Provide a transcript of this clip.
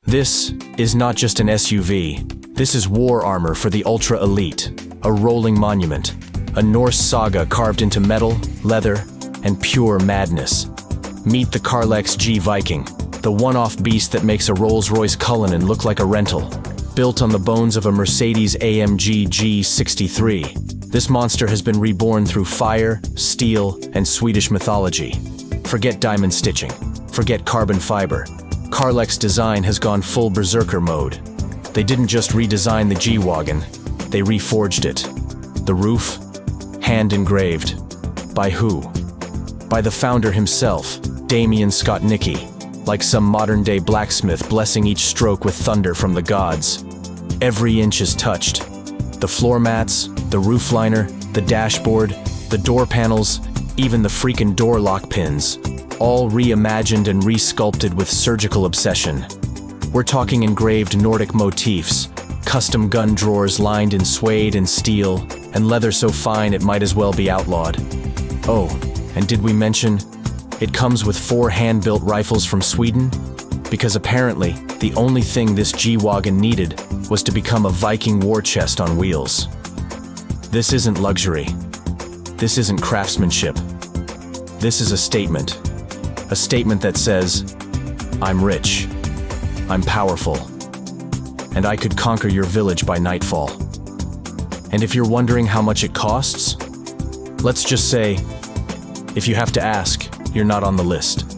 This is not just an SUV. This is war armor for the ultra-elite, a rolling monument, a Norse saga carved into metal, leather, and pure madness. Meet the Carlex G-Viking, the one-off beast that makes a Rolls-Royce Cullinan look like a rental. Built on the bones of a Mercedes-AMG G63, this monster has been reborn through fire, steel, and Swedish mythology. Forget diamond stitching. Forget carbon fiber. Carlex Design has gone full berserker mode. They didn't just redesign the G-Wagen, they reforged it. The roof, hand-engraved. By who? By the founder himself, Damien Scott Nicky, like some modern-day blacksmith blessing each stroke with thunder from the gods. Every inch is touched. The floor mats, the roof liner, the dashboard, the door panels, even the freaking door lock pins, all reimagined and resculpted with surgical obsession. We're talking engraved Nordic motifs, custom gun drawers lined in suede and steel, and leather so fine it might as well be outlawed. Oh, and did we mention it comes with 4 hand-built rifles from Sweden? Because apparently, the only thing this G-Wagen needed was to become a Viking war chest on wheels. This isn't luxury. This isn't craftsmanship. This is a statement. A statement that says, I'm rich, I'm powerful, and I could conquer your village by nightfall. And if you're wondering how much it costs, let's just say, if you have to ask, you're not on the list.